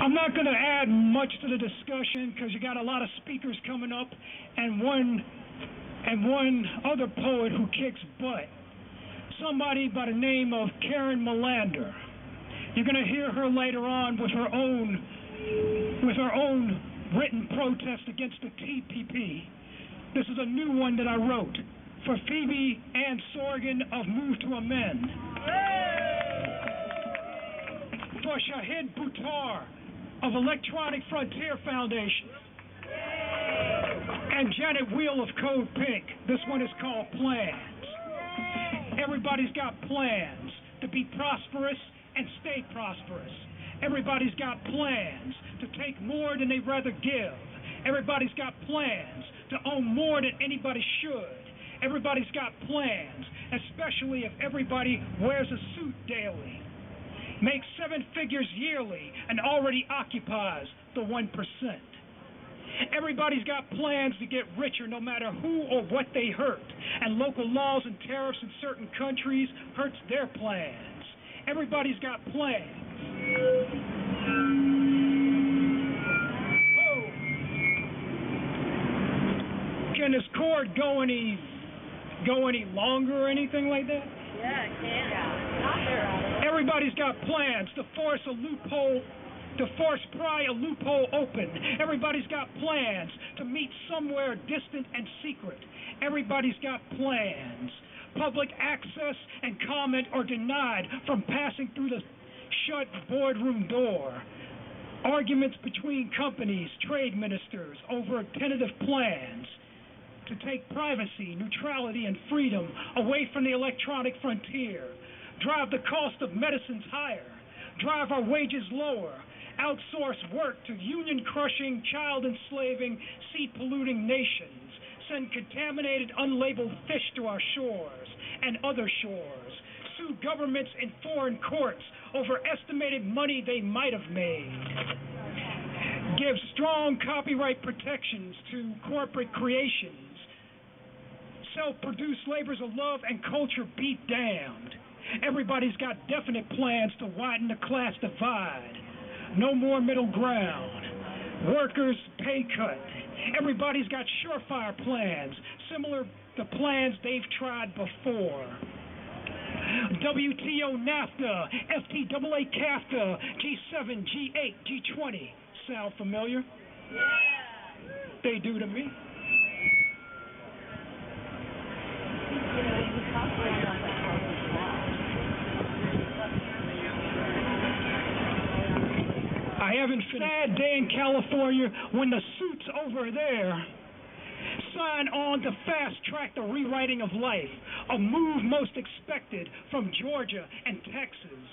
I'm not going to add much to the discussion because you got a lot of speakers coming up and one other poet who kicks butt. Somebody by the name of Karen Melander. You're going to hear her later on with her own written protest against the TPP. This is a new one that I wrote for Phoebe Ann Sorgan of Move to Amend. For Shahid Buttar of Electronic Frontier Foundation. And Janet Wheel of Code Pink. This one is called Plans. Everybody's got plans to be prosperous and stay prosperous. Everybody's got plans to take more than they'd rather give. Everybody's got plans to own more than anybody should. Everybody's got plans, especially if everybody wears a suit daily, makes 7 figures yearly, and already occupies the 1%. Everybody's got plans to get richer no matter who or what they hurt, and local laws and tariffs in certain countries hurts their plans. Everybody's got plans. Whoa. Can this cord go any longer or anything like that? Yeah, it can. Everybody's got plans to force pry a loophole open. Everybody's got plans to meet somewhere distant and secret. Everybody's got plans. Public access and comment are denied from passing through the shut boardroom door. Arguments between companies, trade ministers over tentative plans to take privacy, neutrality, and freedom away from the electronic frontier, drive the cost of medicines higher, drive our wages lower, outsource work to union-crushing, child-enslaving, sea-polluting nations, send contaminated, unlabeled fish to our shores and other shores, sue governments in foreign courts over estimated money they might have made, give strong copyright protections to corporate creations, self-produced labors of love and culture be damned. Everybody's got definite plans to widen the class divide. No more middle ground. Workers' pay cut. Everybody's got surefire plans, similar to plans they've tried before. WTO, NAFTA, FTAA, CAFTA, G7, G8, G20. Sound familiar? Yeah. They do to me. I haven't finished. Sad day in California when the suits over there sign on to fast-track the rewriting of life, a move most expected from Georgia and Texas.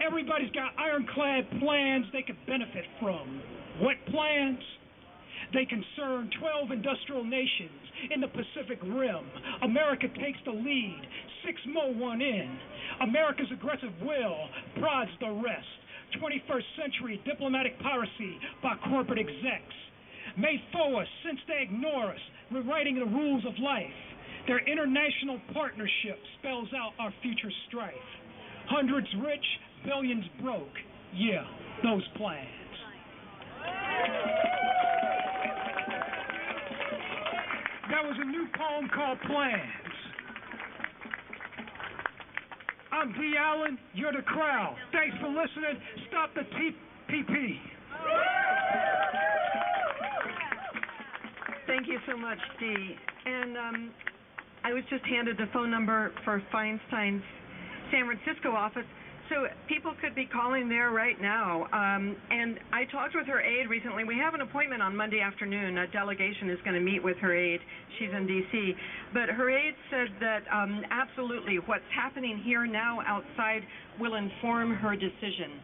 Everybody's got ironclad plans they could benefit from. What plans? They concern 12 industrial nations in the Pacific Rim. America takes the lead, 6 more one in. America's aggressive will prods the rest. 21st century diplomatic piracy by corporate execs. May foe us since they ignore us, rewriting the rules of life. Their international partnership spells out our future strife. Hundreds rich, billions broke. Yeah, those plans. That was a new poem called Plans. I'm D. Allen, you're the crowd. Thanks for listening. Stop the TPP. Thank you so much, Dee. And I was just handed the phone number for Feinstein's San Francisco office, so people could be calling there right now. And I talked with her aide recently. We have an appointment on Monday afternoon. A delegation is going to meet with her aide. She's in D.C. But her aide said that absolutely what's happening here now outside will inform her decision.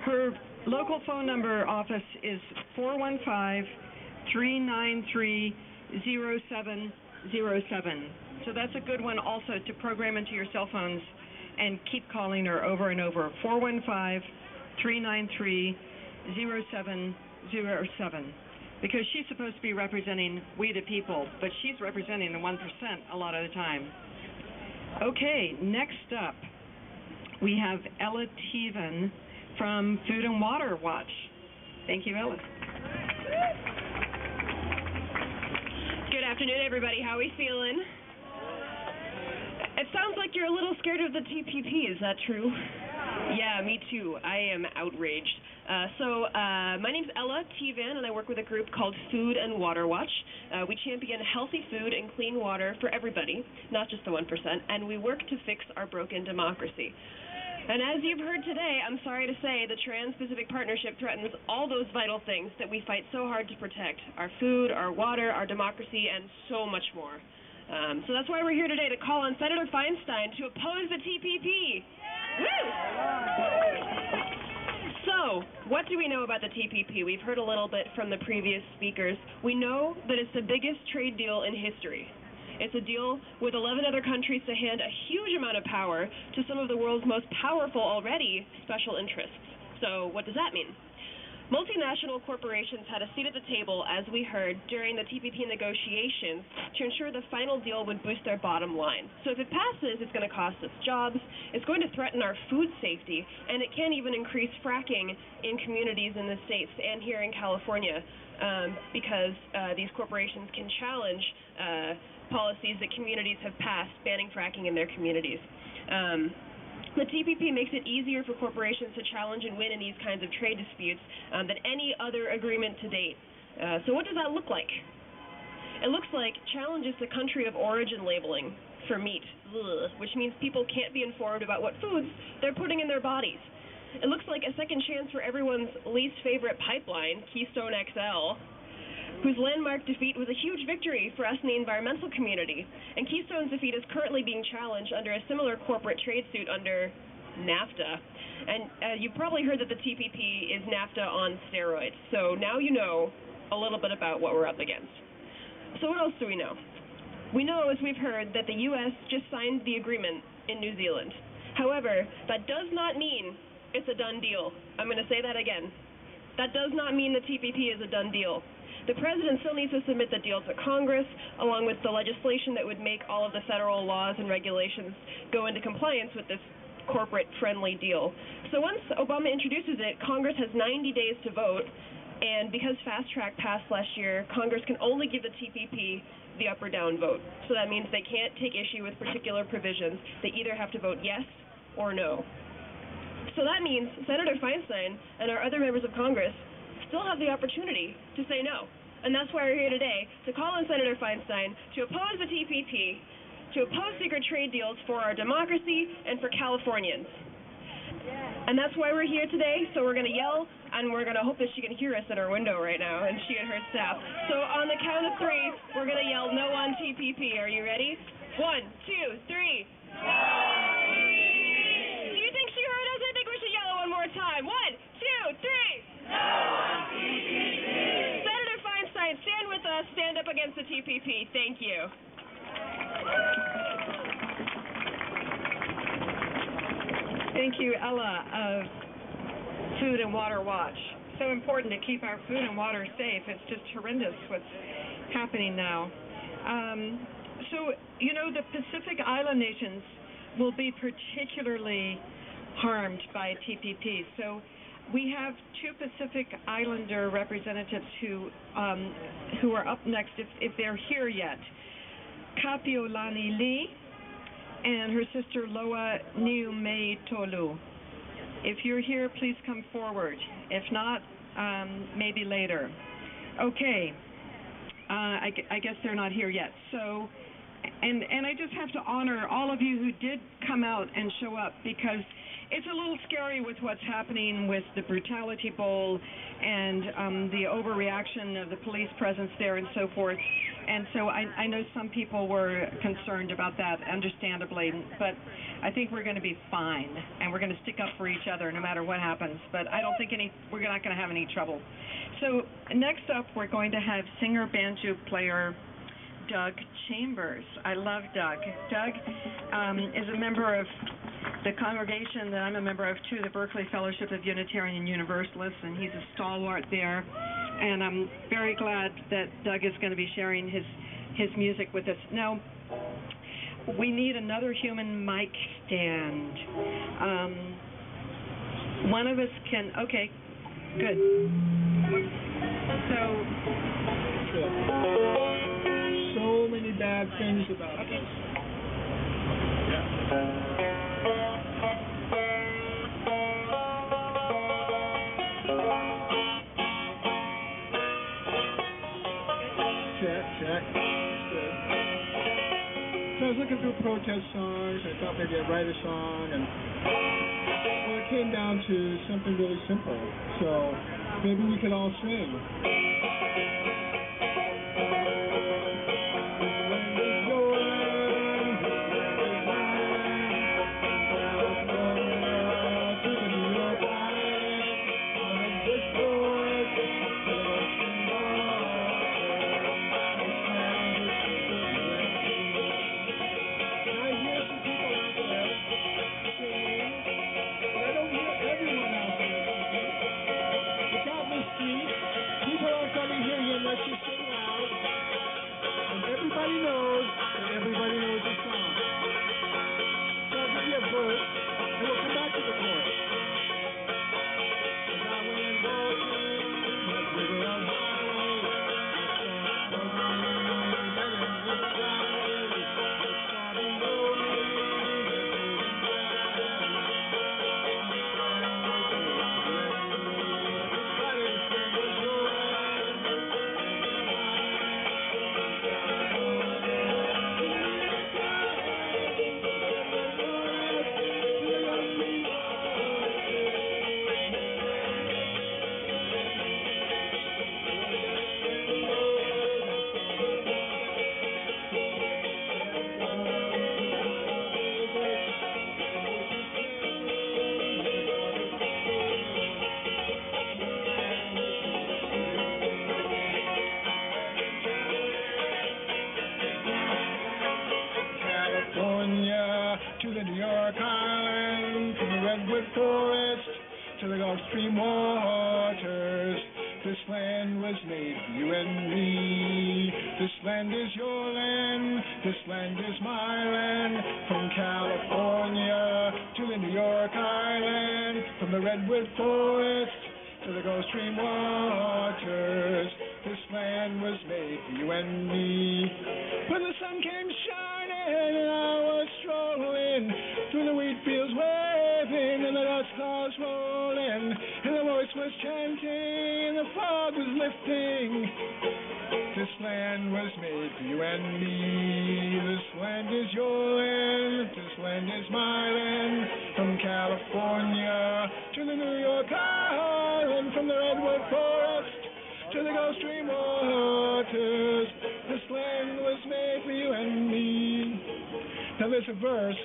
Her local phone number office is 415-393-0707. So that's a good one also to program into your cell phones and keep calling her over and over. 415-393-0707. Because she's supposed to be representing we the people, but she's representing the 1% a lot of the time. Okay, next up, we have Ella Teven, from Food and Water Watch. Thank you, Ella. Good afternoon, everybody. How are we feeling? It sounds like you're a little scared of the TPP. Is that true? Yeah, me too. I am outraged. My name's Ella T-Van, and I work with a group called Food and Water Watch. We champion healthy food and clean water for everybody, not just the 1%, and we work to fix our broken democracy. And as you've heard today, I'm sorry to say, the Trans-Pacific Partnership threatens all those vital things that we fight so hard to protect: our food, our water, our democracy, and so much more. So that's why we're here today, to call on Senator Feinstein to oppose the TPP. Woo! So, what do we know about the TPP? We've heard a little bit from the previous speakers. We know that it's the biggest trade deal in history. It's a deal with 11 other countries to hand a huge amount of power to some of the world's most powerful already special interests. So, what does that mean? Multinational corporations had a seat at the table, as we heard, during the TPP negotiations to ensure the final deal would boost their bottom line. So if it passes, it's going to cost us jobs, it's going to threaten our food safety, and it can even increase fracking in communities in the States and here in California, because these corporations can challenge policies that communities have passed banning fracking in their communities. The TPP makes it easier for corporations to challenge and win in these kinds of trade disputes than any other agreement to date. So what does that look like? It looks like challenges to country of origin labeling for meat, which means people can't be informed about what foods they're putting in their bodies. It looks like a second chance for everyone's least favorite pipeline, Keystone XL, whose landmark defeat was a huge victory for us in the environmental community. And Keystone's defeat is currently being challenged under a similar corporate trade suit under NAFTA. And you've probably heard that the TPP is NAFTA on steroids. So now you know a little bit about what we're up against. So what else do we know? We know, as we've heard, that the U.S. just signed the agreement in New Zealand. However, that does not mean it's a done deal. I'm going to say that again. That does not mean the TPP is a done deal. The president still needs to submit the deal to Congress, along with the legislation that would make all of the federal laws and regulations go into compliance with this corporate-friendly deal. So once Obama introduces it, Congress has 90 days to vote, and because Fast Track passed last year, Congress can only give the TPP the up or down vote. So that means they can't take issue with particular provisions. They either have to vote yes or no. So that means Senator Feinstein and our other members of Congress still have the opportunity to say no. And that's why we're here today, to call on Senator Feinstein to oppose the TPP, to oppose secret trade deals for our democracy and for Californians. And that's why we're here today. So we're going to yell, and we're going to hope that she can hear us at our window right now, and she and her staff. So on the count of 3, we're going to yell no on TPP. Are you ready? 1, 2, 3. No! Do you think she heard us? I think we should yell it one more time. 1, 2, 3. No on TPP. Senator Feinstein, stand with us. Stand up against the TPP. Thank you. Thank you, Ella of Food and Water Watch. So important to keep our food and water safe. It's just horrendous what's happening now. The Pacific Island nations will be particularly harmed by TPP. So we have 2 Pacific Islander representatives who are up next, if they're here yet. Kapiolani Lee and her sister Loa Niumei Tolu. If you're here, please come forward. If not, maybe later. Okay. I guess they're not here yet. So, and I just have to honor all of you who did come out and show up, because it's a little scary with what's happening with the Brutality Bowl and the overreaction of the police presence there and so forth. And so I know some people were concerned about that, understandably, but I think we're going to be fine, and we're going to stick up for each other no matter what happens. But I don't think we're not going to have any trouble. So next up, we're going to have singer-banjo player Doug Chambers. I love Doug. Doug is a member of the congregation that I'm a member of, too, the Berkeley Fellowship of Unitarian Universalists, and he's a stalwart there. And I'm very glad that Doug is going to be sharing his music with us. Now, we need another human mic stand. one of us can, okay, good. So, So many bad things about this. Check. Good. So I was looking through protest songs. I thought maybe I'd write a song, and well, it came down to something really simple. So maybe we could all sing. Everybody knows the song. So I'll give you a verse, and we'll come back to the chorus. As I went walking the river of highway, I saw the moon that in the sky. I saw below me the golden valley. Everybody sang the joy. California to the New York Island, from the redwood forest to the Gulf Stream waters. This land was made for you and me. This land is your land. This land is my land. From California to the New York Island, from the redwood forest to the Gulf Stream waters. This land was made for you and me. When the sun came shining and I was strolling through the wheat fields waving and the dust clouds rolling, and the voice was chanting and the fog was lifting. This land was made for you and me. This land is your land. This land is my land. From California to the New York Island, from the redwood forest to the Gulf Stream waters. This land was made for you and me. Now there's a verse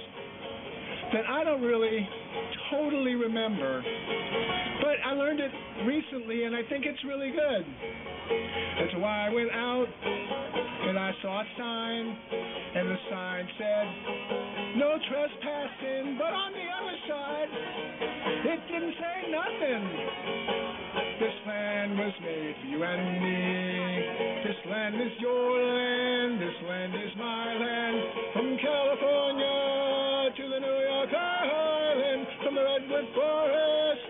that I don't really totally remember, but I learned it recently and I think it's really good. That's why I went out and I saw a sign, and the sign said, "No trespassing," but on the other side, it didn't say nothing. This land was made for you and me. This land is your land. This land is my land. From California to the New York Island, from the redwood forest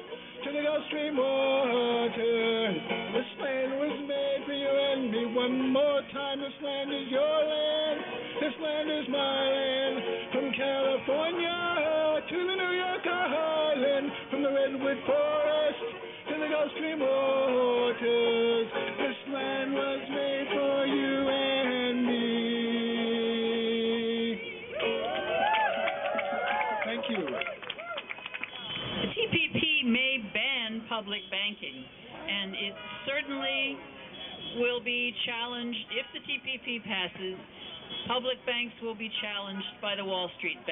to the Gulf Stream waters. This land was made for you and me. One more time, this land is your land. This land is my land. From California to the New York Island, from the redwood forest to the Gulf Stream waters. This land was made for you and me. Thank you. The TPP may ban public banking, and it certainly will be challenged. If the TPP passes, public banks will be challenged by the Wall Street Bank.